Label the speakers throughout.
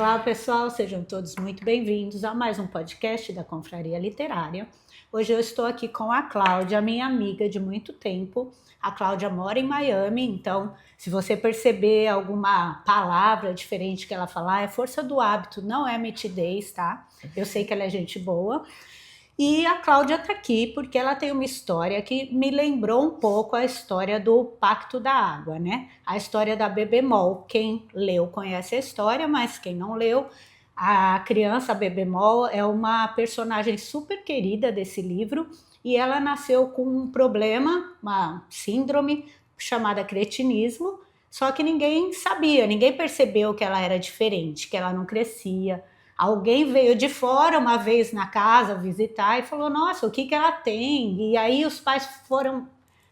Speaker 1: Olá, pessoal, sejam todos muito bem-vindos a mais um podcast da Confraria Literária. Hoje eu estou aqui com a Cláudia, minha amiga de muito tempo. A Cláudia mora em Miami, então se você perceber alguma palavra diferente que ela falar, é força do hábito, não é mitidez, tá? Eu sei que ela é gente boa. E a Cláudia está aqui porque ela tem uma história que me lembrou um pouco a história do Pacto da Água, né? A história da Bebemol. Quem leu conhece a história, mas quem não leu, a criança Bebemol é uma personagem super querida desse livro e ela nasceu com um problema, uma síndrome chamada cretinismo, só que ninguém sabia, ninguém percebeu que ela era diferente, que ela não crescia. Alguém veio de fora uma vez na casa visitar e falou, nossa, o que ela tem? E aí os pais foram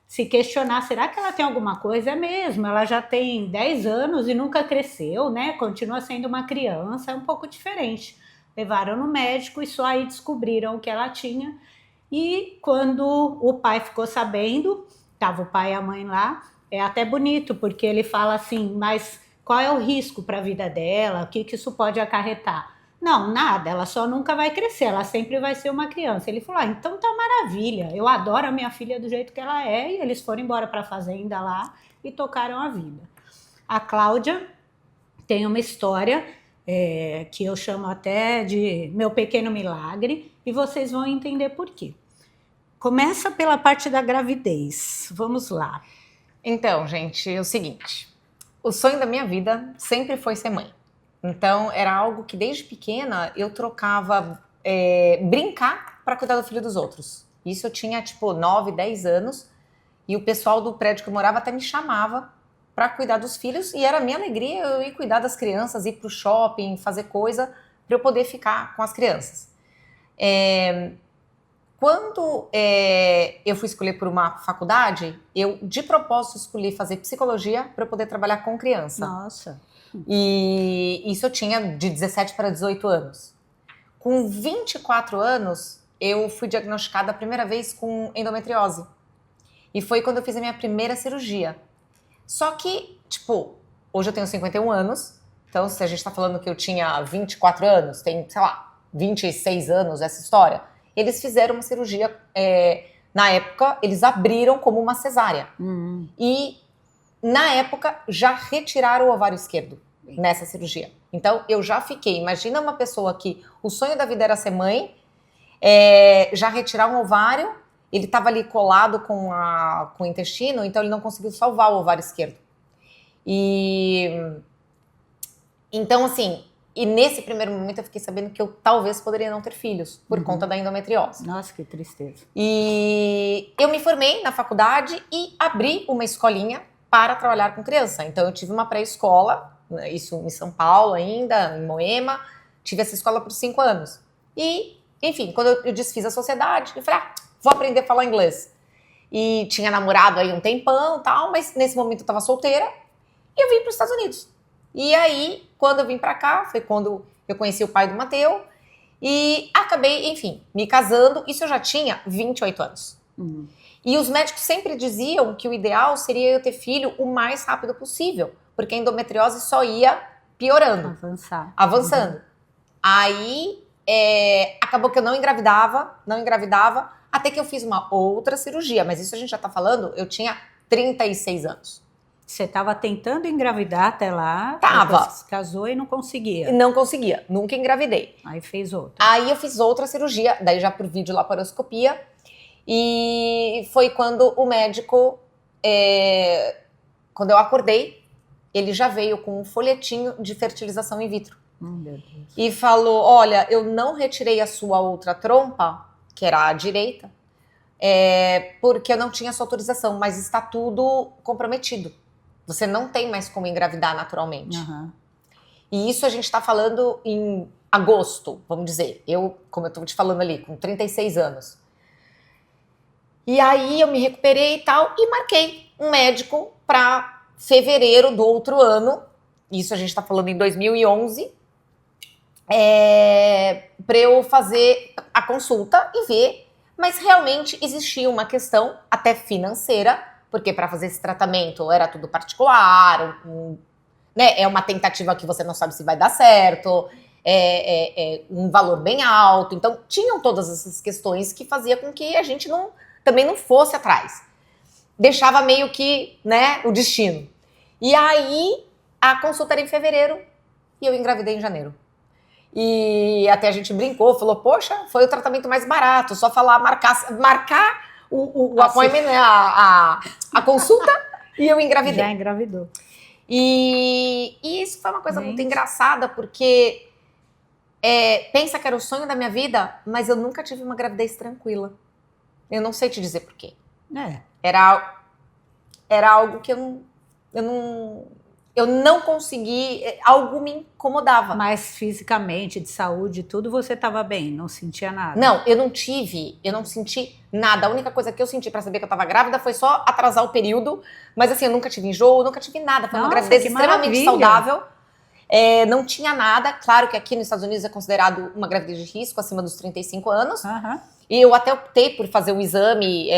Speaker 1: se questionar, será que ela tem alguma coisa? É mesmo, ela já tem 10 anos e nunca cresceu, né? Continua sendo uma criança, é um pouco diferente. Levaram no médico e só aí descobriram o que ela tinha. E quando o pai ficou sabendo, estava o pai e a mãe lá, é até bonito, porque ele fala assim, mas qual é o risco para a vida dela? O que isso pode acarretar? Não, nada, ela só nunca vai crescer, ela sempre vai ser uma criança. Ele falou, então tá maravilha, eu adoro a minha filha do jeito que ela é, e eles foram embora para a fazenda lá e tocaram a vida. A Cláudia tem uma história que eu chamo até de Meu Pequeno Milagre, e vocês vão entender por quê. Começa pela parte da gravidez, vamos lá.
Speaker 2: Então, gente, é o seguinte, o sonho da minha vida sempre foi ser mãe. Então, era algo que desde pequena eu trocava brincar para cuidar do filho dos outros. Isso eu tinha, 9, 10 anos. E o pessoal do prédio que eu morava até me chamava para cuidar dos filhos. E era a minha alegria eu ir cuidar das crianças, ir para o shopping, fazer coisa para eu poder ficar com as crianças. Quando eu fui escolher por uma faculdade, eu de propósito escolhi fazer psicologia para eu poder trabalhar com criança.
Speaker 1: Nossa.
Speaker 2: E isso eu tinha de 17 para 18 anos. Com 24 anos, eu fui diagnosticada a primeira vez com endometriose. E foi quando eu fiz a minha primeira cirurgia. Só que, hoje eu tenho 51 anos. Então, se a gente tá falando que eu tinha 24 anos, tem, 26 anos essa história. Eles fizeram uma cirurgia, na época, eles abriram como uma cesárea. E na época, já retiraram o ovário esquerdo nessa cirurgia. Então, eu já fiquei... Imagina uma pessoa que o sonho da vida era ser mãe, já retirar um ovário, ele estava ali colado com o intestino, então ele não conseguiu salvar o ovário esquerdo. Então, assim... E nesse primeiro momento eu fiquei sabendo que eu talvez poderia não ter filhos, por conta da endometriose.
Speaker 1: Nossa, que tristeza.
Speaker 2: E eu me formei na faculdade e abri uma escolinha para trabalhar com criança. Então, eu tive uma pré-escola, isso em São Paulo ainda, em Moema. Tive essa escola por 5 anos. E, enfim, quando eu desfiz a sociedade, eu falei, vou aprender a falar inglês. E tinha namorado aí um tempão e tal, mas nesse momento eu estava solteira e eu vim para os Estados Unidos. E aí, quando eu vim para cá, foi quando eu conheci o pai do Mateu e acabei, enfim, me casando. Isso eu já tinha 28 anos. E os médicos sempre diziam que o ideal seria eu ter filho o mais rápido possível, porque a endometriose só ia piorando. Avançando. Aí, acabou que eu não engravidava, até que eu fiz uma outra cirurgia. Mas isso a gente já tá falando, eu tinha 36 anos.
Speaker 1: Você estava tentando engravidar até lá,
Speaker 2: Tava.
Speaker 1: Se casou e não conseguia.
Speaker 2: Não conseguia, nunca engravidei.
Speaker 1: Aí fez outra.
Speaker 2: Aí eu fiz outra cirurgia, daí já por videolaparoscopia. E foi quando o médico, quando eu acordei, ele já veio com um folhetinho de fertilização in vitro.
Speaker 1: Meu Deus.
Speaker 2: E falou, olha, eu não retirei a sua outra trompa, que era a direita, porque eu não tinha sua autorização, mas está tudo comprometido. Você não tem mais como engravidar naturalmente. E isso a gente está falando em agosto, vamos dizer. Eu, como eu estou te falando ali, com 36 anos. E aí eu me recuperei e tal, e marquei um médico para fevereiro do outro ano. Isso a gente está falando em 2011. Para eu fazer a consulta e ver. Mas realmente existia uma questão até financeira, porque para fazer esse tratamento era tudo particular, né, é uma tentativa que você não sabe se vai dar certo, é um valor bem alto. Então, tinham todas essas questões que fazia com que a gente também não fosse atrás. Deixava meio que, né, o destino. E aí, a consulta era em fevereiro e eu engravidei em janeiro. E até a gente brincou, falou, poxa, foi o tratamento mais barato, só falar, marcar o appointment, né, a consulta, e eu engravidei.
Speaker 1: Já engravidou.
Speaker 2: E isso foi uma coisa muito engraçada, porque pensa que era o sonho da minha vida, mas eu nunca tive uma gravidez tranquila. Eu não sei te dizer por quê. Era algo que eu não consegui, algo me incomodava.
Speaker 1: Mas fisicamente, de saúde, tudo você estava bem, não sentia nada?
Speaker 2: Não, eu não senti nada. A única coisa que eu senti pra saber que eu tava grávida foi só atrasar o período, mas assim, eu nunca tive enjoo, nunca tive nada. Foi uma gravidez extremamente saudável. Não tinha nada. Claro que aqui nos Estados Unidos é considerado uma gravidez de risco, acima dos 35 anos.
Speaker 1: Uhum.
Speaker 2: E eu até optei por fazer o exame...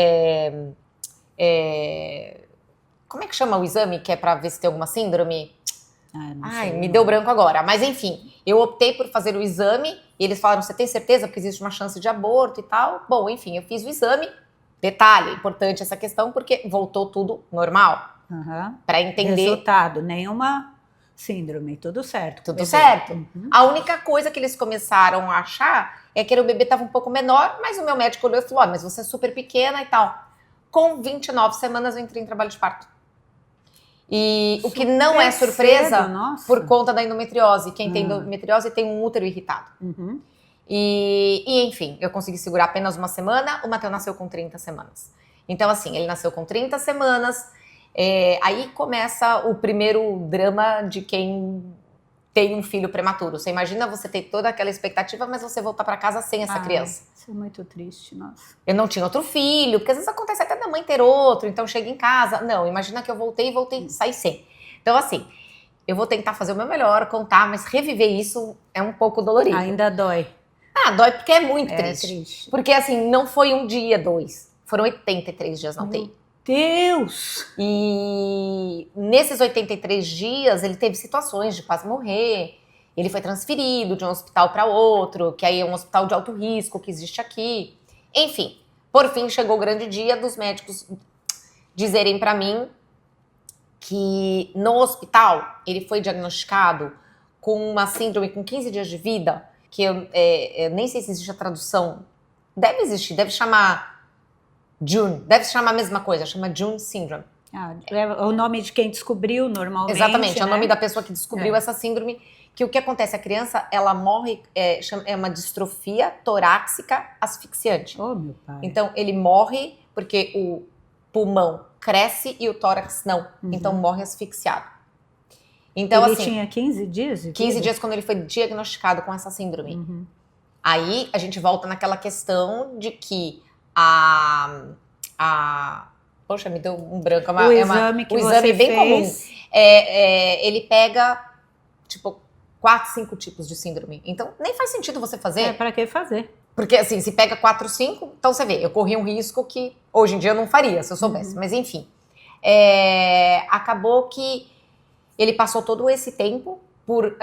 Speaker 2: como é que chama o exame que é pra ver se tem alguma síndrome? Me deu branco agora. Mas enfim, eu optei por fazer o exame e eles falaram, você tem certeza? Porque existe uma chance de aborto e tal. Bom, enfim, eu fiz o exame. Detalhe, importante essa questão, porque voltou tudo normal. Pra entender...
Speaker 1: Resultado, nenhuma síndrome, tudo certo.
Speaker 2: Tudo certo. Uhum. A única coisa que eles começaram a achar é que o bebê estava um pouco menor, mas o meu médico olhou e falou, mas você é super pequena e tal. Com 29 semanas eu entrei em trabalho de parto. E o que não é surpresa por conta da endometriose. Quem tem endometriose tem um útero irritado.
Speaker 1: Uhum.
Speaker 2: E enfim, eu consegui segurar apenas uma semana, o Matheus nasceu com 30 semanas. Então assim, ele nasceu com 30 semanas, aí começa o primeiro drama de quem tem um filho prematuro. Você imagina você ter toda aquela expectativa, mas você voltar para casa sem essa criança.
Speaker 1: Isso é muito triste, nossa.
Speaker 2: Eu não tinha outro filho, porque às vezes acontece até da mãe ter outro, então chega em casa. Não, imagina que eu voltei sair sem. Então assim, eu vou tentar fazer o meu melhor, contar, mas reviver isso é um pouco dolorido.
Speaker 1: Ainda dói.
Speaker 2: Dói porque é muito triste.
Speaker 1: Triste.
Speaker 2: Porque assim, não foi um dia, 2. Foram 83 dias na UTI.
Speaker 1: Deus!
Speaker 2: E nesses 83 dias, ele teve situações de quase morrer. Ele foi transferido de um hospital para outro, que aí é um hospital de alto risco que existe aqui. Enfim, por fim, chegou o grande dia dos médicos dizerem para mim que no hospital ele foi diagnosticado com uma síndrome com 15 dias de vida, que eu nem sei se existe a tradução. Deve existir, deve chamar June, deve se chamar a mesma coisa, chama June Syndrome.
Speaker 1: É o nome de quem descobriu normalmente.
Speaker 2: Exatamente,
Speaker 1: né?
Speaker 2: É o nome da pessoa que descobriu essa síndrome, que o que acontece, a criança, ela morre, é uma distrofia torácica asfixiante.
Speaker 1: Oh, meu pai.
Speaker 2: Então, ele morre porque o pulmão cresce e o tórax não. Então, morre asfixiado. Então,
Speaker 1: ele
Speaker 2: assim,
Speaker 1: tinha 15 dias?
Speaker 2: 15 dias quando ele foi diagnosticado com essa síndrome. Aí, a gente volta naquela questão de que poxa, me deu um branco.
Speaker 1: O exame que você
Speaker 2: bem
Speaker 1: fez...
Speaker 2: comum. Ele pega, tipo, 4, 5 tipos de síndrome. Então, nem faz sentido você fazer.
Speaker 1: Pra que fazer?
Speaker 2: Porque, assim, se pega 4, 5, então você vê, eu corri um risco que hoje em dia eu não faria, se eu soubesse. Mas, enfim. Acabou que ele passou todo esse tempo por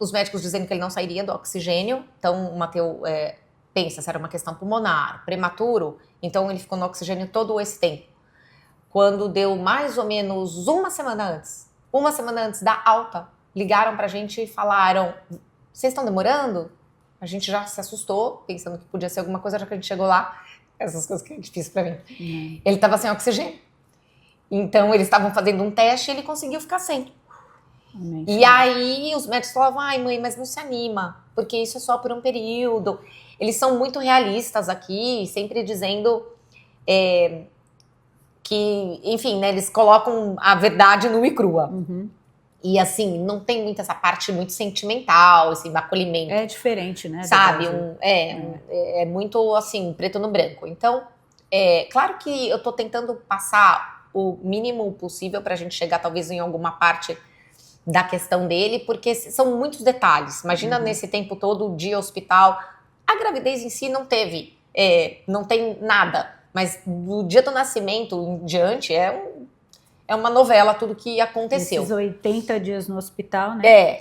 Speaker 2: os médicos dizendo que ele não sairia do oxigênio. Então, o Matheus... pensa, se era uma questão pulmonar, prematuro, então ele ficou no oxigênio todo esse tempo. Quando deu mais ou menos uma semana antes da alta, ligaram pra gente e falaram, vocês estão demorando? A gente já se assustou, pensando que podia ser alguma coisa, já que a gente chegou lá, essas coisas que é difícil pra mim. Ele tava sem oxigênio. Então eles estavam fazendo um teste e ele conseguiu ficar sem. E aí os médicos falavam, ai mãe, mas não se anima, porque isso é só por um período. Eles são muito realistas aqui, sempre dizendo que, enfim, né, eles colocam a verdade nua e crua. E assim, não tem muito essa parte muito sentimental, esse acolhimento.
Speaker 1: É diferente, né?
Speaker 2: Sabe? É muito assim, preto no branco. Então, claro que eu tô tentando passar o mínimo possível pra gente chegar talvez em alguma parte da questão dele, porque são muitos detalhes. Imagina nesse tempo todo, dia hospital. A gravidez em si não teve, não tem nada. Mas do dia do nascimento em diante é uma novela tudo que aconteceu.
Speaker 1: Esses 80 dias no hospital, né?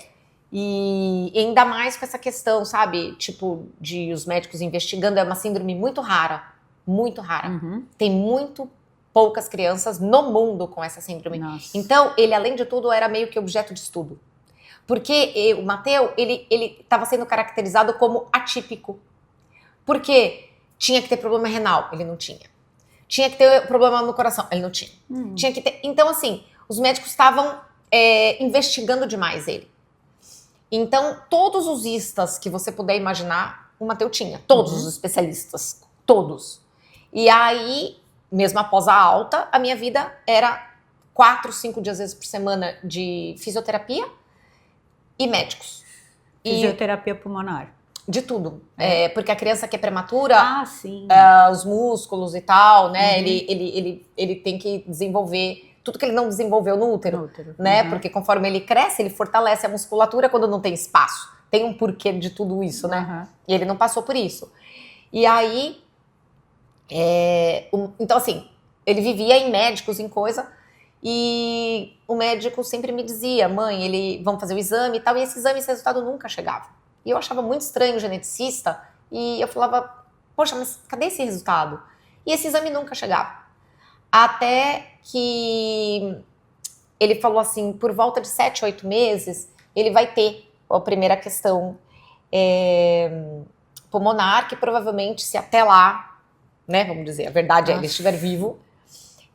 Speaker 2: E ainda mais com essa questão, sabe? Tipo, de os médicos investigando, é uma síndrome muito rara. Muito rara.
Speaker 1: Uhum.
Speaker 2: Tem muito poucas crianças no mundo com essa síndrome.
Speaker 1: Nossa.
Speaker 2: Então, ele, além de tudo, era meio que objeto de estudo. Porque o Matteo, ele estava sendo caracterizado como atípico. Porque tinha que ter problema renal, ele não tinha. Tinha que ter problema no coração, ele não tinha. Tinha que ter... Então, assim, os médicos estavam investigando demais ele. Então, todos os istas que você puder imaginar, o Matteo tinha. Todos os especialistas. Todos. E aí, mesmo após a alta, a minha vida era 4, 5 dias vezes por semana de fisioterapia e médicos.
Speaker 1: Fisioterapia pulmonar.
Speaker 2: De tudo. Porque a criança que é prematura,
Speaker 1: Sim.
Speaker 2: Os músculos e tal, né? Ele tem que desenvolver tudo que ele não desenvolveu no útero. Né? Porque conforme ele cresce, ele fortalece a musculatura quando não tem espaço. Tem um porquê de tudo isso, né? E ele não passou por isso. E aí, então assim, ele vivia em médicos, em coisa, e o médico sempre me dizia, mãe, vamos fazer o exame e tal, e esse resultado nunca chegava. E eu achava muito estranho o geneticista, e eu falava, poxa, mas cadê esse resultado? E esse exame nunca chegava. Até que ele falou assim, por volta de 7, 8 meses, ele vai ter a primeira questão pulmonar, que provavelmente, se até lá, né, vamos dizer, a verdade ele estiver vivo,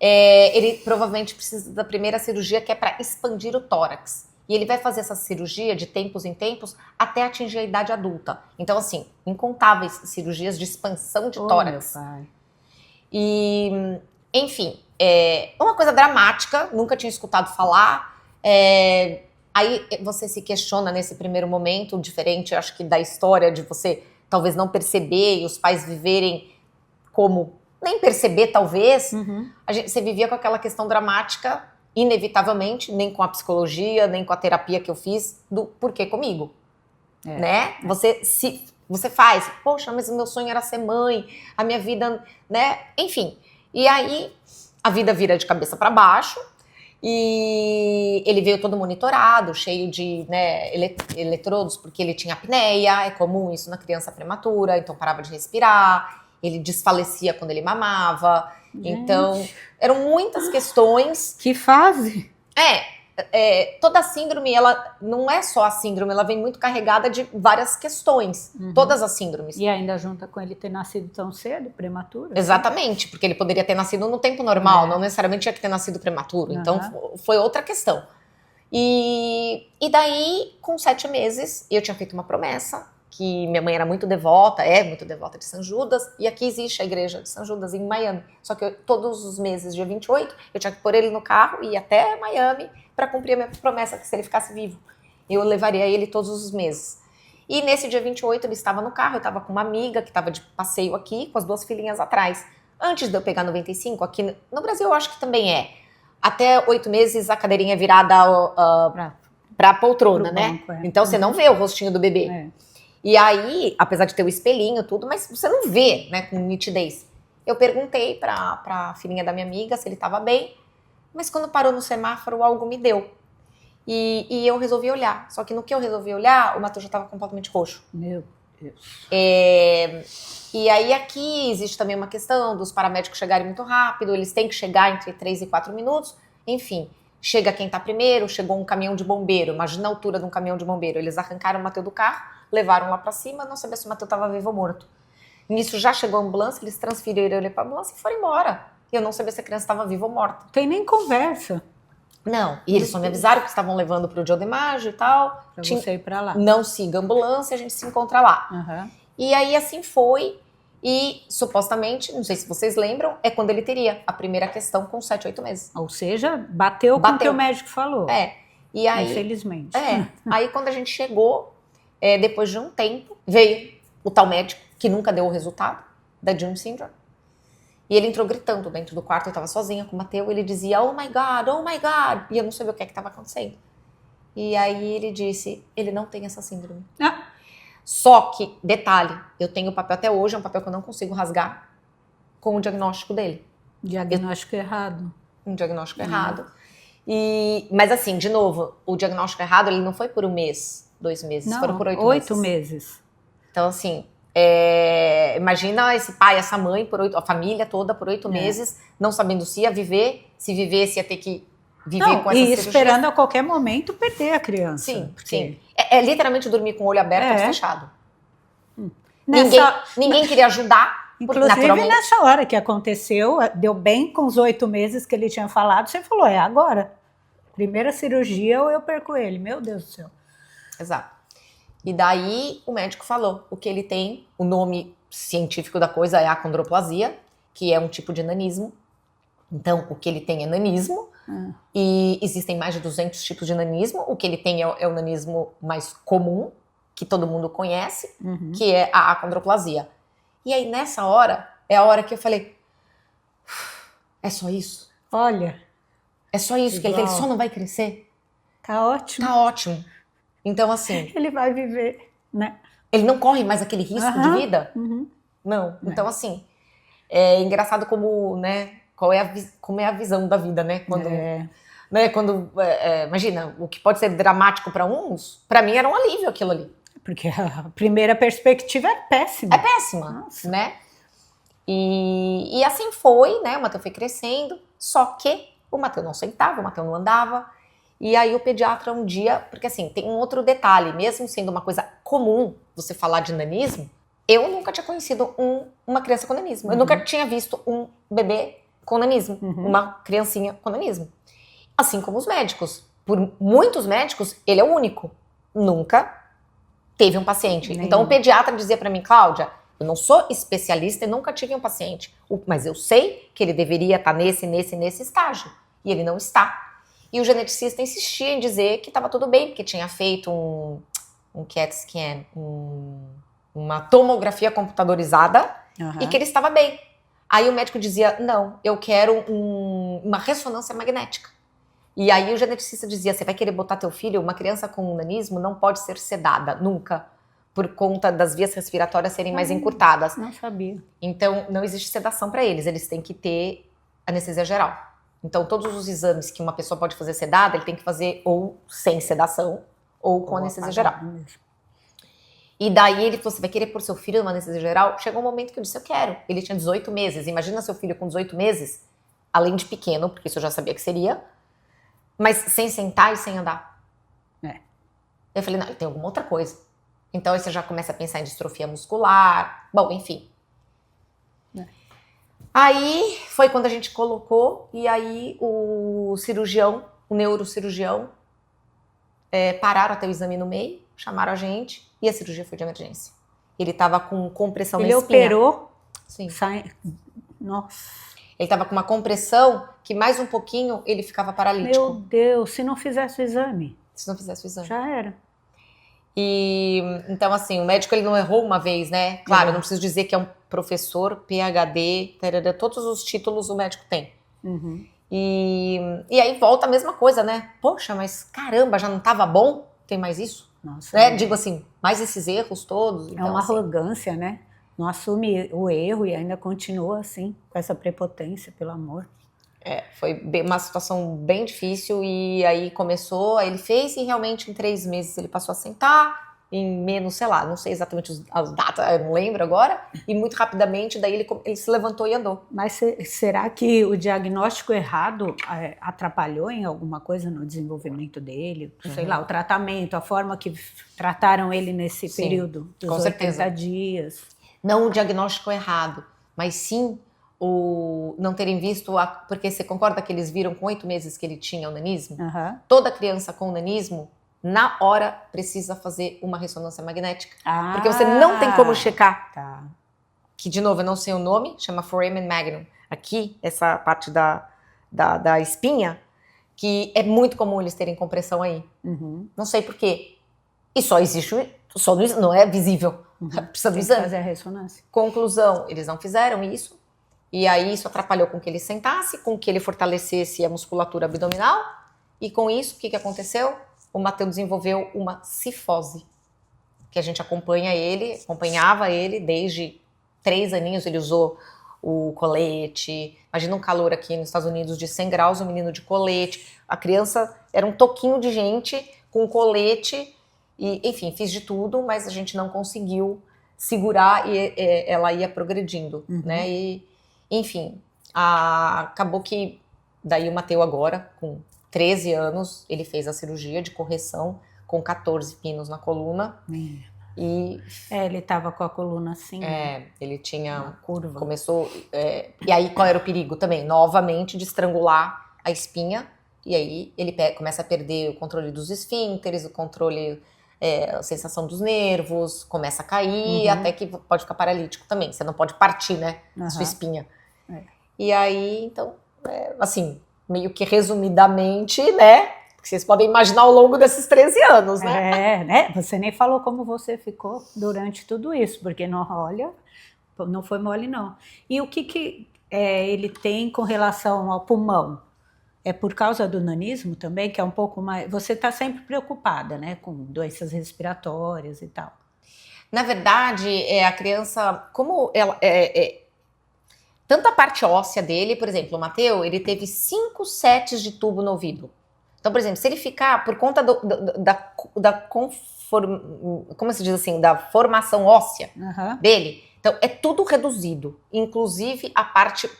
Speaker 2: ele provavelmente precisa da primeira cirurgia, que é para expandir o tórax. E ele vai fazer essa cirurgia de tempos em tempos até atingir a idade adulta. Então, assim, incontáveis cirurgias de expansão de tórax.
Speaker 1: Meu pai.
Speaker 2: E, enfim, uma coisa dramática, nunca tinha escutado falar. Aí você se questiona nesse primeiro momento, diferente, acho que da história de você talvez não perceber e os pais viverem como nem perceber, talvez. Você vivia com aquela questão dramática, inevitavelmente, nem com a psicologia, nem com a terapia que eu fiz, do porquê comigo, né? Você faz, poxa, mas o meu sonho era ser mãe, a minha vida, né? Enfim, e aí a vida vira de cabeça para baixo, e ele veio todo monitorado, cheio de, né, eletrodos, porque ele tinha apneia, é comum isso na criança prematura, então parava de respirar, ele desfalecia quando ele mamava. Gente. Então, eram muitas questões.
Speaker 1: Que fase?
Speaker 2: Toda síndrome, ela não é só a síndrome, ela vem muito carregada de várias questões. Todas as síndromes.
Speaker 1: E ainda junta com ele ter nascido tão cedo, prematuro?
Speaker 2: Exatamente, porque ele poderia ter nascido no tempo normal, não necessariamente tinha que ter nascido prematuro. Então, foi outra questão. E daí, com 7 meses, eu tinha feito uma promessa, que minha mãe era muito devota, muito devota de São Judas, e aqui existe a igreja de São Judas em Miami. Só que todos os meses, dia 28, eu tinha que pôr ele no carro e ir até Miami para cumprir a minha promessa, que se ele ficasse vivo, eu levaria ele todos os meses. E nesse dia 28, ele estava no carro, eu estava com uma amiga que estava de passeio aqui, com as 2 filhinhas atrás. Antes de eu pegar 95, aqui no Brasil eu acho que também até 8 meses a cadeirinha é virada para a poltrona, né? Banco, Então você não vê o rostinho do bebê. E aí, apesar de ter o espelhinho e tudo, mas você não vê, né, com nitidez. Eu perguntei pra filhinha da minha amiga se ele tava bem, mas quando parou no semáforo, algo me deu. E eu resolvi olhar. Só que no que eu resolvi olhar, o Matheus já tava completamente roxo.
Speaker 1: Meu Deus.
Speaker 2: E aí aqui existe também uma questão dos paramédicos chegarem muito rápido, eles têm que chegar entre 3 e 4 minutos, enfim. Chega quem tá primeiro, chegou um caminhão de bombeiro, imagina a altura de um caminhão de bombeiro. Eles arrancaram o Matheus do carro, levaram lá pra cima, não sabia se o Matheus tava vivo ou morto. Nisso já chegou a ambulância, eles transferiram ele pra ambulância e foram embora. E eu não sabia se a criança estava viva ou morta.
Speaker 1: Tem nem conversa.
Speaker 2: Não, e eles só me avisaram que estavam levando pro Joe DiMaggio e tal.
Speaker 1: Pra você ir pra lá.
Speaker 2: Não siga a ambulância, a gente se encontra lá. E aí assim foi. E supostamente, não sei se vocês lembram, é quando ele teria a primeira questão com 7, 8 meses.
Speaker 1: Ou seja, bateu com o que o médico falou.
Speaker 2: E aí,
Speaker 1: infelizmente.
Speaker 2: Aí quando a gente chegou, depois de um tempo, veio o tal médico, que nunca deu o resultado, da Down Syndrome. E ele entrou gritando dentro do quarto, eu tava sozinha com o Matheus, ele dizia, oh my God, e eu não sabia o que estava acontecendo. E aí ele disse, ele não tem essa síndrome. Só que, detalhe, eu tenho o papel até hoje, é um papel que eu não consigo rasgar, com o diagnóstico dele.
Speaker 1: Diagnóstico errado.
Speaker 2: Um diagnóstico errado. Mas assim, de novo, o diagnóstico errado, ele não foi por 1 mês, 2 meses,
Speaker 1: Não,
Speaker 2: foram por 8
Speaker 1: 8
Speaker 2: meses.
Speaker 1: meses.
Speaker 2: Então, assim, imagina esse pai, essa mãe, a família toda por 8 meses, não sabendo se ia viver, se vivesse ia ter que viver
Speaker 1: Não,
Speaker 2: com essa
Speaker 1: e
Speaker 2: cirurgia.
Speaker 1: esperando a qualquer momento perder a criança.
Speaker 2: Sim,
Speaker 1: porque-
Speaker 2: sim. É literalmente dormir com o olho aberto ou
Speaker 1: É.
Speaker 2: fechado.
Speaker 1: Nessa,
Speaker 2: Ninguém queria ajudar, porque
Speaker 1: inclusive,
Speaker 2: naturalmente...
Speaker 1: nessa hora que aconteceu, deu bem com os 8 meses que ele tinha falado, você falou, é agora. Primeira cirurgia ou eu perco ele. Meu Deus do céu.
Speaker 2: Exato. E daí o médico falou, o que ele tem, o nome científico da coisa é acondroplasia, que é um tipo de nanismo. Então, o que ele tem é nanismo, e existem mais de 200 tipos de nanismo. O que ele tem é o nanismo mais comum, que todo mundo conhece, que é a acondroplasia. E aí, nessa hora, é a hora que eu falei, é só isso?
Speaker 1: Olha,
Speaker 2: É só isso? Que ele só não vai crescer?
Speaker 1: tá ótimo.
Speaker 2: Tá ótimo. Então, assim...
Speaker 1: Ele vai viver, né?
Speaker 2: Ele não corre mais aquele risco de vida? Não. Então, assim, é engraçado como, né, como é a visão da vida, né? Imagina, o que pode ser dramático para uns, para mim era um alívio aquilo ali.
Speaker 1: Porque a primeira perspectiva é péssima.
Speaker 2: É péssima, né? E assim foi, né? O Matheus foi crescendo, só que o Matheus não sentava, o Matheus não andava. E aí o pediatra um dia, porque assim, tem um outro detalhe, mesmo sendo uma coisa comum você falar de nanismo, eu nunca tinha conhecido uma criança com nanismo. Eu nunca tinha visto um bebê com nanismo, uma criancinha com nanismo. Assim como os médicos. Por muitos médicos, ele é o único. Nunca teve um paciente.
Speaker 1: Nenhum.
Speaker 2: Então o pediatra dizia pra mim, Cláudia, eu não sou especialista e nunca tive um paciente, mas eu sei que ele deveria estar nesse estágio. E ele não está. E o geneticista insistia em dizer que estava tudo bem, porque tinha feito um CAT scan, uma tomografia computadorizada, e que ele estava bem. Aí o médico dizia, não, eu quero uma ressonância magnética. E aí o geneticista dizia, você vai querer botar teu filho, uma criança com nanismo não pode ser sedada, nunca, por conta das vias respiratórias serem mais encurtadas.
Speaker 1: Não sabia.
Speaker 2: Então não existe sedação para eles têm que ter anestesia geral. Então, todos os exames que uma pessoa pode fazer sedada, ele tem que fazer ou sem sedação, ou com anestesia geral. E daí ele falou, você vai querer pôr seu filho numa anestesia geral? Chegou um momento que eu disse, eu quero. Ele tinha 18 meses. Imagina seu filho com 18 meses, além de pequeno, porque isso eu já sabia que seria, mas sem sentar e sem andar. Eu falei, não, tem alguma outra coisa. Então, aí você já começa a pensar em distrofia muscular. Bom, enfim. Aí foi quando a gente colocou, e aí o neurocirurgião, pararam até o exame no meio, chamaram a gente, e a cirurgia foi de emergência. Ele tava com compressão na espinha.
Speaker 1: Ele operou?
Speaker 2: Sim.
Speaker 1: Nossa.
Speaker 2: Ele tava com uma compressão que mais um pouquinho ele ficava paralítico.
Speaker 1: Meu Deus, se não fizesse o exame.
Speaker 2: Se não fizesse o exame.
Speaker 1: Já era.
Speaker 2: E então, assim, o médico ele não errou uma vez, né? Claro, eu não preciso dizer que é um professor, PhD, tarará, todos os títulos o médico tem. E aí volta a mesma coisa, né? Poxa, mas caramba, já não estava bom? Tem mais isso?
Speaker 1: Nossa,
Speaker 2: né? Digo assim, mais esses erros todos.
Speaker 1: É
Speaker 2: então,
Speaker 1: uma
Speaker 2: assim,
Speaker 1: arrogância, né? Não assume o erro e ainda continua assim, com essa prepotência, pelo amor.
Speaker 2: Foi uma situação bem difícil e aí começou, ele fez e realmente em 3 meses ele passou a sentar, em menos, sei lá, não sei exatamente as datas, eu não lembro agora, e muito rapidamente daí ele se levantou e andou.
Speaker 1: Mas será que o diagnóstico errado atrapalhou em alguma coisa no desenvolvimento dele? Sei lá, o tratamento, a forma que trataram ele nesse período dos
Speaker 2: com
Speaker 1: 80
Speaker 2: certeza.
Speaker 1: dias.
Speaker 2: Não o diagnóstico errado, mas sim o não terem visto, porque você concorda que eles viram com 8 meses que ele tinha o nanismo? Toda criança com nanismo, na hora, precisa fazer uma ressonância magnética. Porque você não tem como checar.
Speaker 1: Tá.
Speaker 2: Que, de novo, eu não sei o nome, chama foramen magnum. Aqui, essa parte da espinha, que é muito comum eles terem compressão aí. Não sei por quê. E só existe, não é visível. Precisa do
Speaker 1: Tem que
Speaker 2: exame.
Speaker 1: fazer a ressonância.
Speaker 2: Conclusão, eles não fizeram isso. E aí isso atrapalhou com que ele sentasse, com que ele fortalecesse a musculatura abdominal. E com isso, o que aconteceu? O Matheus desenvolveu uma cifose. Que a gente acompanhava ele desde 3 aninhos. Ele usou o colete. Imagina um calor aqui nos Estados Unidos de 100 graus, o menino de colete. A criança era um toquinho de gente com colete. E, enfim, fiz de tudo, mas a gente não conseguiu segurar e ela ia progredindo, né? E, enfim, acabou que daí o Matteo agora, com 13 anos, ele fez a cirurgia de correção com 14 pinos na coluna. E
Speaker 1: ele estava com a coluna assim,
Speaker 2: ele tinha
Speaker 1: uma curva.
Speaker 2: Começou, e aí qual era o perigo também? Novamente de estrangular a espinha, e aí ele começa a perder o controle dos esfíncteres, o controle, a sensação dos nervos, começa a cair, até que pode ficar paralítico também, você não pode partir, né, sua espinha. E aí, então, assim, meio que resumidamente, né, vocês podem imaginar ao longo desses 13 anos, né?
Speaker 1: né? Você nem falou como você ficou durante tudo isso, porque não foi mole, não. E o que ele tem com relação ao pulmão? É por causa do nanismo também, que é um pouco mais... Você está sempre preocupada, né, com doenças respiratórias e tal.
Speaker 2: Na verdade, a criança, como ela... tanto a parte óssea dele, por exemplo, o Matteo, ele teve 5 sets de tubo no ouvido. Então, por exemplo, se ele ficar por conta como se diz assim, da formação óssea dele, então é tudo reduzido, inclusive a parte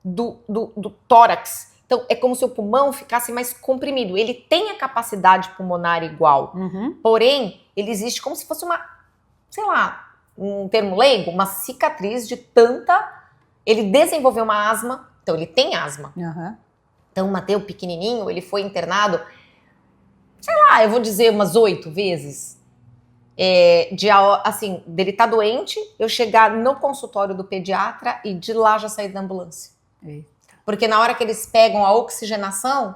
Speaker 2: do tórax. Então é como se o pulmão ficasse mais comprimido. Ele tem a capacidade pulmonar igual, porém ele existe como se fosse uma, sei lá, um termo leigo, uma cicatriz de tanta... Ele desenvolveu uma asma, então ele tem asma. Então, o Matteo, pequenininho, ele foi internado, sei lá, eu vou dizer umas 8 vezes. Assim, dele tá doente, eu chegar no consultório do pediatra e de lá já sair da ambulância.
Speaker 1: Eita.
Speaker 2: Porque na hora que eles pegam a oxigenação...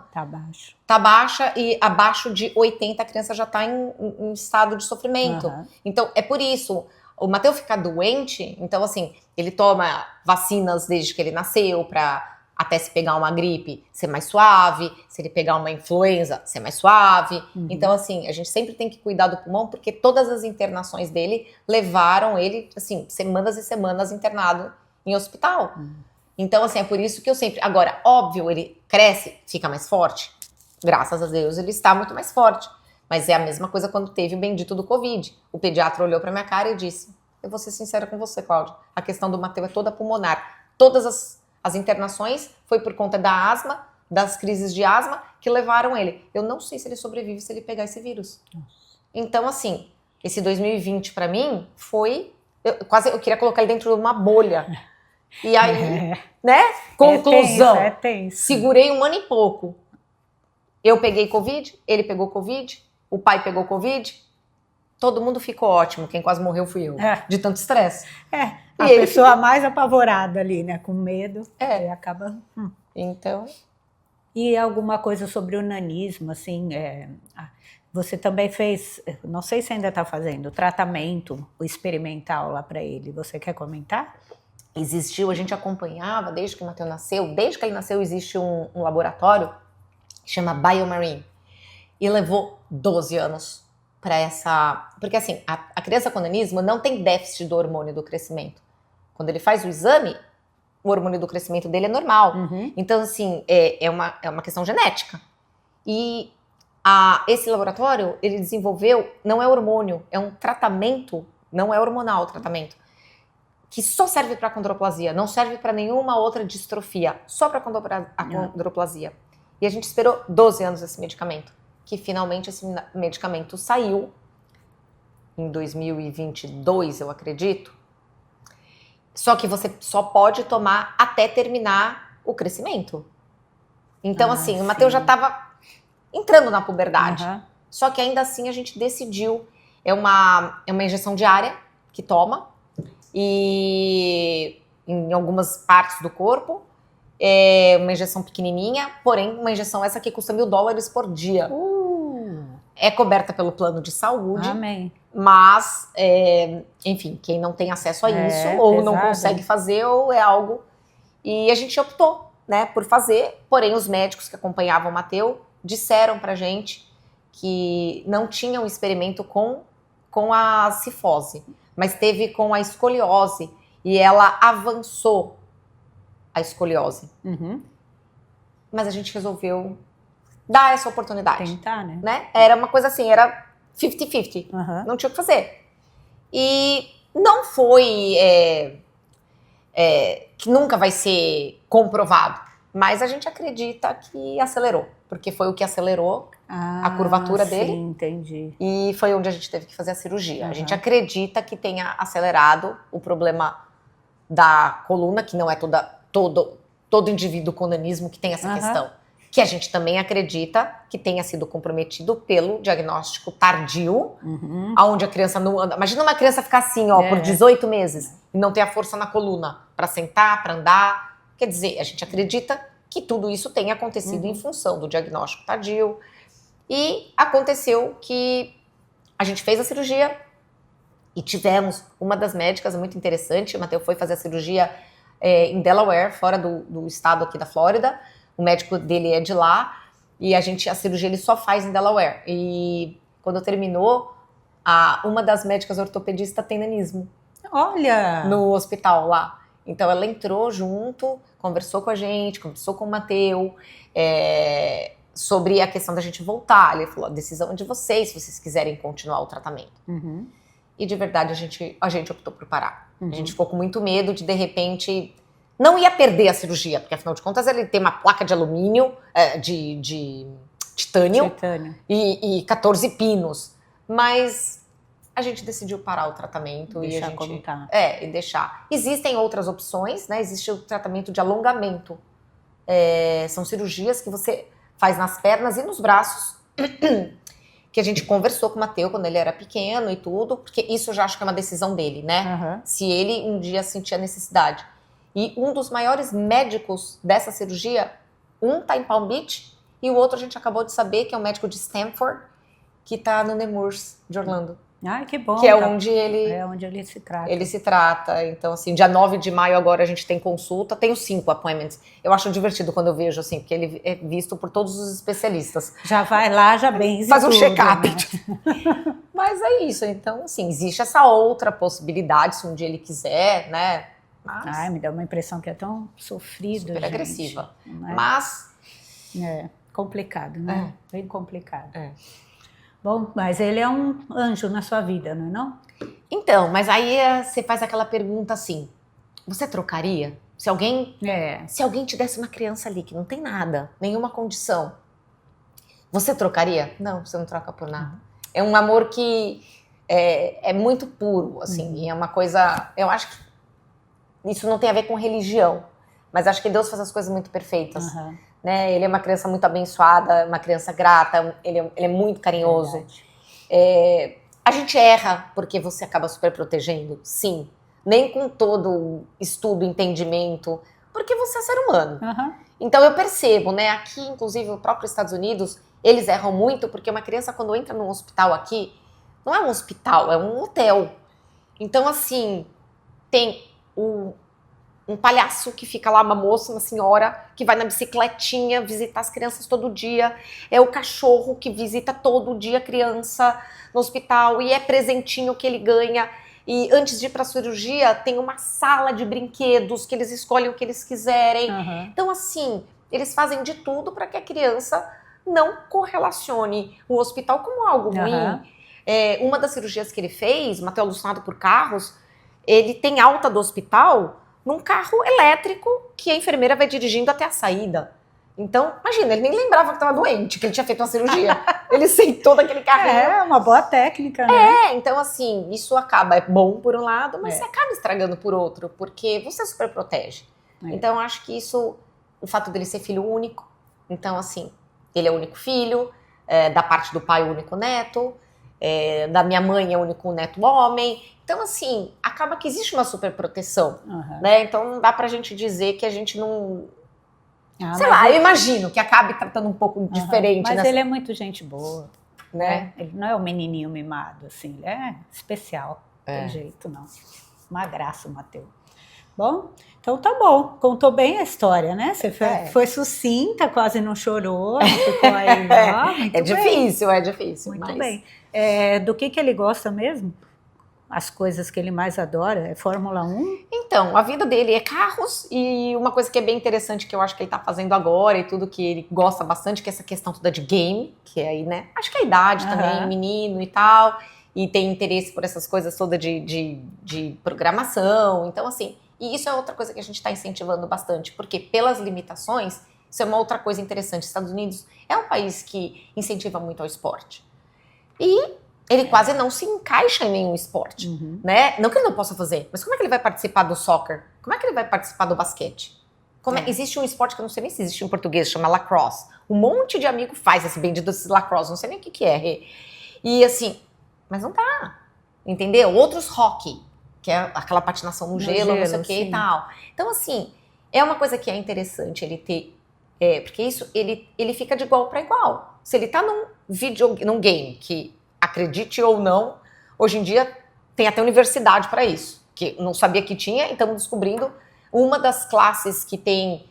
Speaker 2: Tá baixa e abaixo de 80 a criança já tá em estado de sofrimento. Então, é por isso... O Matteo fica doente, então assim, ele toma vacinas desde que ele nasceu para... Até se pegar uma gripe, ser mais suave. Se ele pegar uma influenza, ser mais suave. Então, assim, a gente sempre tem que cuidar do pulmão, porque todas as internações dele levaram ele, assim, semanas e semanas internado em hospital. Então, assim, é por isso que eu sempre... Agora, óbvio, ele cresce, fica mais forte. Graças a Deus, ele está muito mais forte. Mas é a mesma coisa quando teve o bendito do Covid. O pediatra olhou pra minha cara e disse: eu vou ser sincera com você, Cláudia, a questão do Matteo é toda pulmonar. Todas as internações foi por conta da asma, das crises de asma, que levaram ele. Eu não sei se ele sobrevive se ele pegar esse vírus. Então, assim, esse 2020 pra mim foi... Eu queria colocar ele dentro de uma bolha. E aí, né? Conclusão.
Speaker 1: É tenso.
Speaker 2: Segurei 1 ano e pouco. Eu peguei Covid, ele pegou Covid, o pai pegou Covid. Todo mundo ficou ótimo. Quem quase morreu fui eu. De tanto estresse.
Speaker 1: A pessoa mais apavorada ali, né? Com medo. E acaba...
Speaker 2: Então...
Speaker 1: E alguma coisa sobre o nanismo, assim... Você também fez... Não sei se ainda está fazendo tratamento, o experimental lá para ele. Você quer comentar?
Speaker 2: Existiu, a gente acompanhava desde que o Matteo nasceu. Desde que ele nasceu existe um laboratório que chama Biomarine. E levou 12 anos para essa... Porque assim, a criança com nanismo não tem déficit do hormônio do crescimento. Quando ele faz o exame, o hormônio do crescimento dele é normal. Então, assim, é uma questão genética. E esse laboratório, ele desenvolveu, não é hormônio, é um tratamento, não é hormonal o tratamento, que só serve para condroplasia, não serve para nenhuma outra distrofia, só para condroplasia. E a gente esperou 12 anos esse medicamento, que finalmente esse medicamento saiu em 2022, eu acredito. Só que você só pode tomar até terminar o crescimento. Então, assim, o Matteo já estava entrando na puberdade. Só que ainda assim a gente decidiu, é uma injeção diária que toma, e em algumas partes do corpo, é uma injeção pequenininha, porém uma injeção essa que custa $1.000 por dia. É coberta pelo plano de saúde.
Speaker 1: Amém.
Speaker 2: Mas, enfim, quem não tem acesso a isso, ou não consegue fazer, ou é algo... E a gente optou, né, por fazer, porém os médicos que acompanhavam o Matteo disseram pra gente que não tinham experimento com a cifose, mas teve com a escoliose, e ela avançou a escoliose.
Speaker 1: Uhum.
Speaker 2: Mas a gente resolveu dar essa oportunidade.
Speaker 1: Tentar, né?
Speaker 2: Era uma coisa assim, era 50-50.
Speaker 1: Uhum.
Speaker 2: Não tinha o que fazer. E não foi que nunca vai ser comprovado. Mas a gente acredita que acelerou. Porque foi o que acelerou a curvatura dele.
Speaker 1: Sim, entendi.
Speaker 2: E foi onde a gente teve que fazer a cirurgia.
Speaker 1: Uhum.
Speaker 2: A gente acredita que tenha acelerado o problema da coluna, que não é todo indivíduo com nanismo que tem essa questão. Que a gente também acredita que tenha sido comprometido pelo diagnóstico tardio, onde a criança não anda. Imagina uma criança ficar assim, por 18 meses e não ter a força na coluna para sentar, para andar. Quer dizer, a gente acredita que tudo isso tenha acontecido em função do diagnóstico tardio. E aconteceu que a gente fez a cirurgia e tivemos uma das médicas muito interessante. O Matheus foi fazer a cirurgia em Delaware, fora do estado aqui da Flórida. O médico dele é de lá e a cirurgia ele só faz em Delaware. E quando terminou, uma das médicas ortopedistas tem nanismo.
Speaker 1: Olha!
Speaker 2: No hospital lá. Então ela entrou junto, conversou com a gente, conversou com o Matheus sobre a questão da gente voltar. Ele falou, a decisão é de vocês, se vocês quiserem continuar o tratamento. E de verdade a gente optou por parar. A gente ficou com muito medo de repente... Não ia perder a cirurgia, porque afinal de contas ele tem uma placa de alumínio, de titânio. E 14 pinos. Mas a gente decidiu parar o tratamento
Speaker 1: deixar
Speaker 2: e a gente...
Speaker 1: como tá.
Speaker 2: E deixar. Existem outras opções, né? Existe o tratamento de alongamento. São cirurgias que você faz nas pernas e nos braços, que a gente conversou com o Matheus quando ele era pequeno e tudo, porque isso eu já acho que é uma decisão dele, né? Se ele um dia sentir a necessidade. E um dos maiores médicos dessa cirurgia, um tá em Palm Beach e o outro a gente acabou de saber que é um médico de Stanford, que tá no Nemours de Orlando.
Speaker 1: Ai, que bom.
Speaker 2: Que é onde ele...
Speaker 1: É onde ele se trata.
Speaker 2: Ele se trata. Então, assim, dia 9 de maio agora a gente tem consulta. Tenho 5 appointments. Eu acho divertido quando eu vejo, assim, porque ele é visto por todos os especialistas.
Speaker 1: Já vai lá, já benze
Speaker 2: faz um check-up.
Speaker 1: Né?
Speaker 2: Mas é isso. Então, assim, existe essa outra possibilidade, se um dia ele quiser, né?
Speaker 1: Mas... me dá uma impressão que é tão sofrido,
Speaker 2: super
Speaker 1: gente,
Speaker 2: agressiva.
Speaker 1: Né?
Speaker 2: Mas...
Speaker 1: complicado, né? Bem complicado. Bom, mas ele é um anjo na sua vida, não é não?
Speaker 2: Então, mas aí você faz aquela pergunta assim, você trocaria? Se alguém te desse uma criança ali que não tem nada, nenhuma condição, você trocaria? Não, você não troca por nada. É um amor que é muito puro, assim, e é uma coisa... Eu acho que isso não tem a ver com religião, mas acho que Deus faz as coisas muito perfeitas. Né? Ele é uma criança muito abençoada, uma criança grata, ele é muito carinhoso. A gente erra porque você acaba super protegendo, sim. Nem com todo estudo, entendimento, porque você é ser humano. Então eu percebo, né? Aqui, inclusive, o próprio Estados Unidos, eles erram muito porque uma criança quando entra num hospital aqui, não é um hospital, é um hotel. Então, assim, tem um palhaço que fica lá, uma moça, uma senhora, que vai na bicicletinha visitar as crianças todo dia. É o cachorro que visita todo dia a criança no hospital e é presentinho que ele ganha. E antes de ir para a cirurgia, tem uma sala de brinquedos que eles escolhem o que eles quiserem. Então, assim, eles fazem de tudo para que a criança não correlacione o hospital como algo ruim. Uma das cirurgias que ele fez, Matheus alucinado por carros, ele tem alta do hospital num carro elétrico que a enfermeira vai dirigindo até a saída. Então, imagina, ele nem lembrava que estava doente, que ele tinha feito uma cirurgia. Ele sentou naquele carrinho.
Speaker 1: É uma boa técnica, né?
Speaker 2: Então assim, isso é bom por um lado, mas você acaba estragando por outro, porque você super protege. Então, acho que isso, o fato dele ser filho único, então assim, ele é o único filho, da parte do pai o único neto, da minha mãe é o único neto homem. Então, assim, acaba que existe uma super proteção, né? Então, não dá pra gente dizer que a gente não... sei lá, eu imagino que acabe tratando um pouco diferente.
Speaker 1: Mas ele é muito gente boa, né? Ele não é um menininho mimado, assim, ele é especial, não tem jeito, não. Uma graça, o Matheus. Bom, então tá bom, contou bem a história, né? Você foi sucinta, quase não chorou, ficou aí, muito
Speaker 2: difícil,
Speaker 1: bem.
Speaker 2: é difícil.
Speaker 1: Muito
Speaker 2: mas...
Speaker 1: bem. Do que ele gosta mesmo? as coisas que ele mais adora? É Fórmula 1?
Speaker 2: Então, a vida dele é carros, e uma coisa que é bem interessante que eu acho que ele tá fazendo agora e tudo que ele gosta bastante, que é essa questão toda de game, que é aí, né? Acho que é a idade também, menino e tal, e tem interesse por essas coisas todas de programação. Então, assim, e isso é outra coisa que a gente está incentivando bastante, porque pelas limitações, isso é uma outra coisa interessante. Estados Unidos é um país que incentiva muito ao esporte. E ele quase não se encaixa em nenhum esporte, né? Não que ele não possa fazer, mas como é que ele vai participar do soccer? Como é que ele vai participar do basquete? Existe um esporte que eu não sei nem se existe em português, chama lacrosse. Um monte de amigo faz esse bendito desse lacrosse, não sei nem o que é. Rê. E assim, mas não dá, entendeu? Outros hockey, que é aquela patinação no gelo, não sei o que e tal. Então assim, é uma coisa que é interessante ele ter, porque isso, ele fica de igual para igual. Se ele tá num game que, acredite ou não, hoje em dia tem até universidade para isso, que não sabia que tinha, e estamos descobrindo uma das classes que tem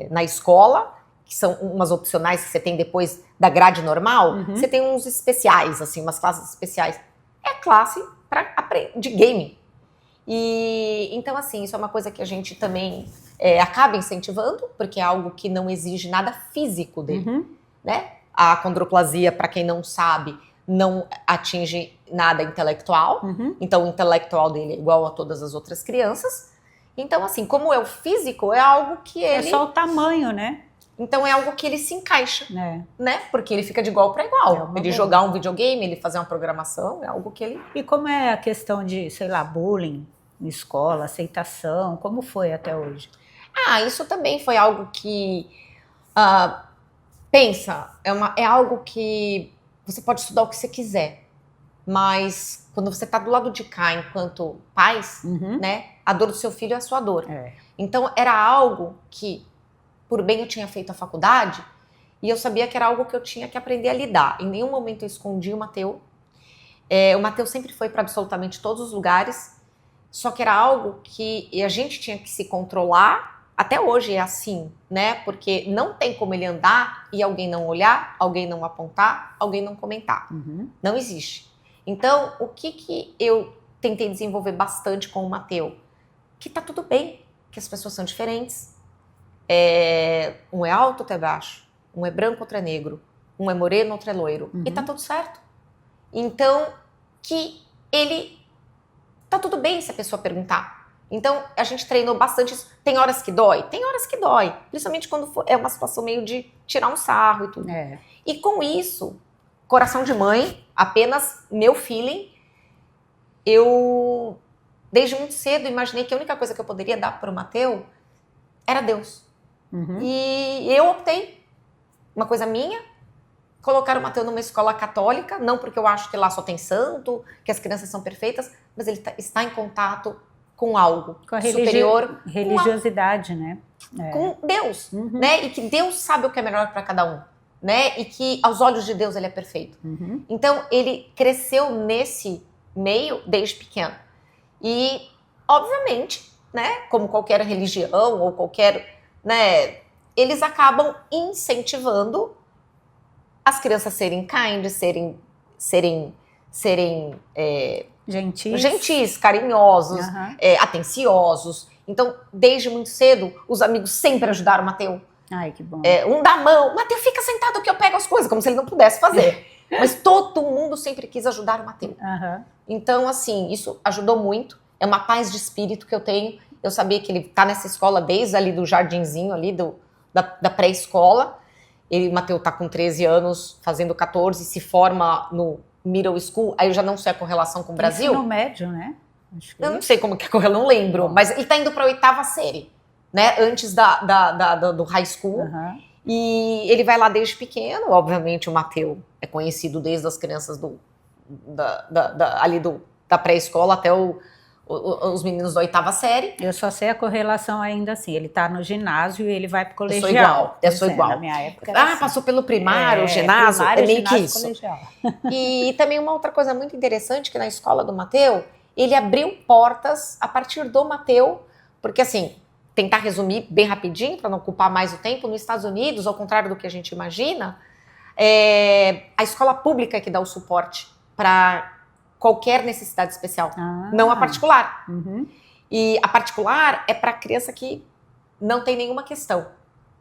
Speaker 2: na escola, que são umas opcionais que você tem depois da grade normal, você tem uns especiais, assim, umas classes especiais. É classe de game. E então, assim, isso é uma coisa que a gente também acaba incentivando, porque é algo que não exige nada físico dele, né? A acondroplasia, para quem não sabe, não atinge nada intelectual. Então, o intelectual dele é igual a todas as outras crianças. Então, assim, como é o físico, é algo que ele...
Speaker 1: É só o tamanho, né?
Speaker 2: Então, é algo que ele se encaixa, né? Porque ele fica de igual para igual. Ele jogar um videogame, ele fazer uma programação, é algo que ele...
Speaker 1: E como é a questão de, sei lá, bullying na escola, aceitação? Como foi até hoje?
Speaker 2: Isso também foi algo que... Pensa, é algo que você pode estudar o que você quiser, mas quando você está do lado de cá, enquanto pais, né, a dor do seu filho é a sua dor. Então, era algo que, por bem, eu tinha feito a faculdade, e eu sabia que era algo que eu tinha que aprender a lidar. Em nenhum momento eu escondi o Matteo. O Matteo sempre foi para absolutamente todos os lugares, só que era algo que a gente tinha que se controlar. Até hoje é assim, né? Porque não tem como ele andar e alguém não olhar, alguém não apontar, alguém não comentar. Não existe. Então, o que eu tentei desenvolver bastante com o Matteo? Que tá tudo bem, que as pessoas são diferentes. Um é alto, outro é baixo. Um é branco, outro é negro. Um é moreno, outro é loiro. E tá tudo certo. Então, que ele... Tá tudo bem se a pessoa perguntar. Então, a gente treinou bastante isso. Tem horas que dói? Tem horas que dói. Principalmente quando é uma situação meio de tirar um sarro e tudo. E com isso, coração de mãe, apenas meu feeling, eu, desde muito cedo, imaginei que a única coisa que eu poderia dar para o Matteo era Deus. E eu optei, uma coisa minha, colocar o Matteo numa escola católica, não porque eu acho que lá só tem santo, que as crianças são perfeitas, mas ele está em contato com algo
Speaker 1: com a
Speaker 2: superior.
Speaker 1: Religiosidade, né?
Speaker 2: Com Deus, né? E que Deus sabe o que é melhor para cada um, né? E que aos olhos de Deus ele é perfeito. Então, ele cresceu nesse meio desde pequeno. E, obviamente, né? Como qualquer religião ou qualquer... né? Eles acabam incentivando as crianças a serem kind, serem gentis, carinhosos, atenciosos. Então, desde muito cedo, os amigos sempre ajudaram o Matteo.
Speaker 1: Ai, que bom.
Speaker 2: Um dá a mão, Matteo, fica sentado que eu pego as coisas, como se ele não pudesse fazer. Mas todo mundo sempre quis ajudar o Matteo. Então, assim, isso ajudou muito. É uma paz de espírito que eu tenho. Eu sabia que ele tá nessa escola desde ali do jardinzinho, ali da pré-escola. O Matteo tá com 13 anos, fazendo 14, se forma no middle school, aí eu já não sei a correlação com o Brasil.
Speaker 1: Ensino médio, né?
Speaker 2: Acho que eu não sei como que é a correlação, não lembro, mas ele tá indo pra 8ª série, né? Antes do high school. E ele vai lá desde pequeno, obviamente o Matteo é conhecido desde as crianças ali da pré-escola até os meninos da 8ª série.
Speaker 1: Eu só sei a correlação ainda assim, ele tá no ginásio e ele vai pro colegial.
Speaker 2: Eu sou igual.
Speaker 1: Na minha época era assim.
Speaker 2: Passou pelo primário, ginásio,
Speaker 1: primário,
Speaker 2: meio que isso.
Speaker 1: Colegial.
Speaker 2: E também uma outra coisa muito interessante, que na escola do Matteo, ele abriu portas a partir do Matteo, porque assim, tentar resumir bem rapidinho, para não ocupar mais o tempo, nos Estados Unidos, ao contrário do que a gente imagina, a escola pública que dá o suporte para qualquer necessidade especial, não a particular. E a particular é para criança que não tem nenhuma questão,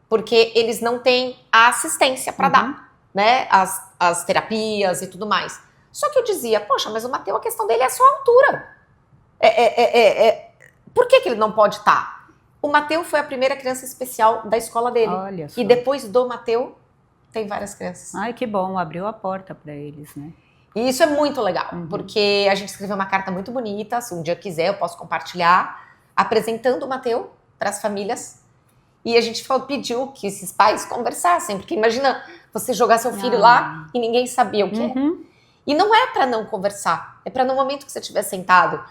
Speaker 2: porque eles não têm a assistência para dar, né? As terapias e tudo mais. Só que eu dizia, poxa, mas o Mateus, a questão dele é só a altura. Por que ele não pode estar? O Mateus foi a primeira criança especial da escola dele.
Speaker 1: Olha só.
Speaker 2: E depois do Mateus, tem várias crianças.
Speaker 1: Ai, que bom, abriu a porta para eles, né?
Speaker 2: E isso é muito legal, porque a gente escreveu uma carta muito bonita, se um dia quiser eu posso compartilhar, apresentando o Mateus para as famílias. E a gente pediu que esses pais conversassem, porque imagina você jogar seu filho lá e ninguém sabia o que é. E não é para não conversar, é para no momento que você estiver sentado,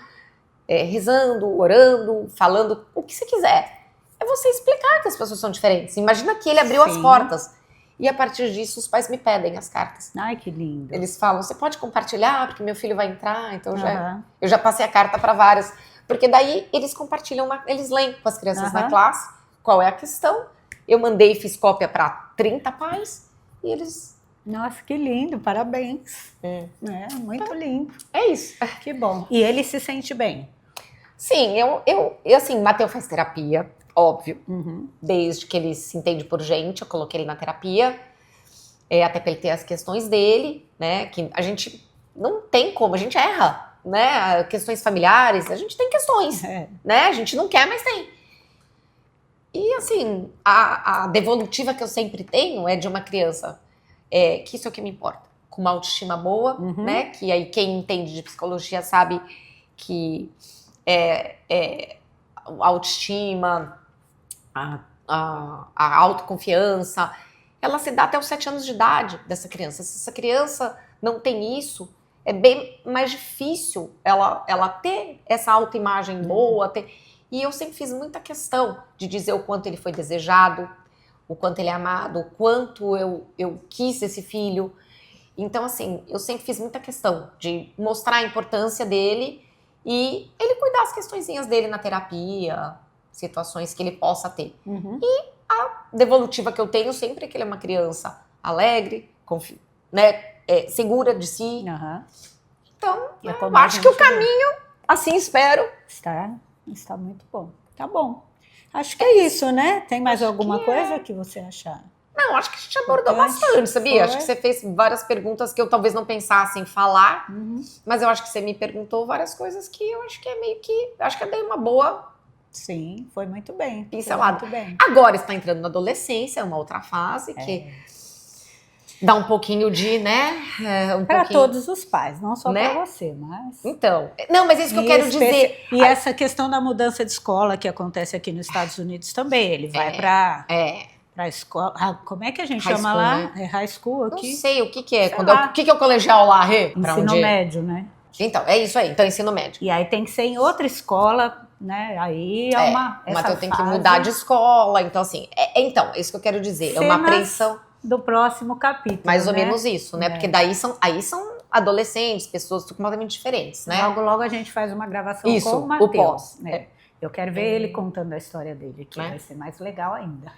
Speaker 2: rezando, orando, falando o que você quiser. É você explicar que as pessoas são diferentes. Imagina que ele abriu as portas. E a partir disso, os pais me pedem as cartas.
Speaker 1: Ai, que lindo.
Speaker 2: Eles falam, você pode compartilhar, porque meu filho vai entrar. Então eu já passei a carta para várias. Porque daí eles compartilham, eles leem com as crianças na classe qual é a questão. Eu mandei e fiz cópia para 30 pais e eles...
Speaker 1: Nossa, que lindo, parabéns. Muito lindo.
Speaker 2: É isso.
Speaker 1: Que bom. E ele se sente bem?
Speaker 2: Sim, assim, Mateus faz terapia, óbvio. Desde que ele se entende por gente, eu coloquei ele na terapia. Até para ele ter as questões dele, né? Que a gente não tem como, a gente erra, né? Questões familiares, a gente tem questões, né? A gente não quer, mas tem. E assim, a devolutiva que eu sempre tenho é de uma criança, que isso é o que me importa, com uma autoestima boa, né? Que aí quem entende de psicologia sabe que a autoestima, a autoconfiança, ela se dá até os 7 anos de idade dessa criança. Se essa criança não tem isso, é bem mais difícil ela ter essa autoimagem boa. E eu sempre fiz muita questão de dizer o quanto ele foi desejado, o quanto ele é amado, o quanto eu quis esse filho. Então, assim, eu sempre fiz muita questão de mostrar a importância dele e ele cuidar as questõezinhas dele na terapia, situações que ele possa ter. E a devolutiva que eu tenho sempre é que ele é uma criança alegre, segura de si. Então, eu acho que o caminho, assim espero.
Speaker 1: Está muito bom. Tá bom. Acho que é isso, né? Tem mais alguma coisa que você achar?
Speaker 2: Não, acho que a gente abordou bastante, sabia? Acho que você fez várias perguntas que eu talvez não pensasse em falar, mas eu acho que você me perguntou várias coisas que eu acho que é meio que... Acho que eu dei uma boa...
Speaker 1: Sim, foi muito bem.
Speaker 2: Pincelada.
Speaker 1: Muito bem.
Speaker 2: Agora está entrando na adolescência, é uma outra fase que dá um pouquinho de, né?
Speaker 1: Para todos os pais, não só para você, mas...
Speaker 2: Então, não, mas é isso que eu quero dizer.
Speaker 1: E essa questão da mudança de escola que acontece aqui nos Estados Unidos também, ele vai para a escola... como é que a gente chama
Speaker 2: school,
Speaker 1: lá?
Speaker 2: né?
Speaker 1: É high school aqui?
Speaker 2: Não sei, o que é? O que é o colegial lá, Rê?
Speaker 1: Ensino médio, né?
Speaker 2: Então, é isso aí. Então, ensino médio.
Speaker 1: E aí tem que ser em outra escola, né? Aí é uma...
Speaker 2: Mas eu tenho que mudar de escola. Então, assim... Então, é isso que eu quero dizer. É uma apreensão...
Speaker 1: do próximo capítulo,
Speaker 2: mais ou menos isso, né? Porque daí são adolescentes, pessoas completamente diferentes, né?
Speaker 1: Logo a gente faz uma gravação
Speaker 2: isso,
Speaker 1: com o Mateus.
Speaker 2: O pós.
Speaker 1: Né? Eu quero ver ele contando a história dele, que vai ser mais legal ainda.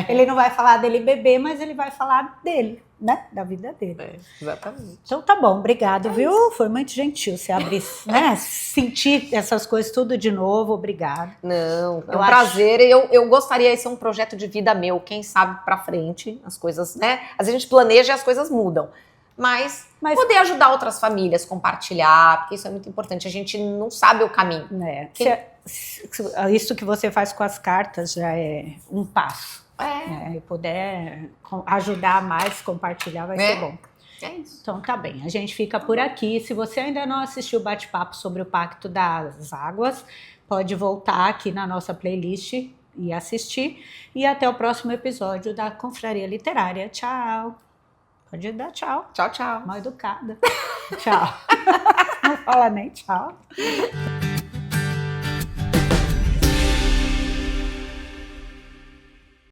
Speaker 1: Ele não vai falar dele bebê, mas ele vai falar dele, né? Da vida dele.
Speaker 2: Exatamente.
Speaker 1: Então tá bom, obrigado, viu? Foi muito gentil você abrir, né? Sentir essas coisas tudo de novo, obrigado.
Speaker 2: Não, é um prazer. Eu gostaria, esse é um projeto de vida meu, quem sabe pra frente, as coisas, né? Às vezes a gente planeja e as coisas mudam. Mas poder ajudar outras famílias, compartilhar, porque isso é muito importante. A gente não sabe o caminho.
Speaker 1: Isso que você faz com as cartas já é um passo. E puder ajudar mais, compartilhar, vai ser bom.
Speaker 2: É isso.
Speaker 1: Então tá bem, a gente fica por aqui. Se você ainda não assistiu o bate-papo sobre o Pacto das Águas, pode voltar aqui na nossa playlist e assistir. E até o próximo episódio da Confraria Literária. Tchau! Pode dar tchau.
Speaker 2: Tchau, tchau.
Speaker 1: Mal educada. Tchau. Não fala nem tchau.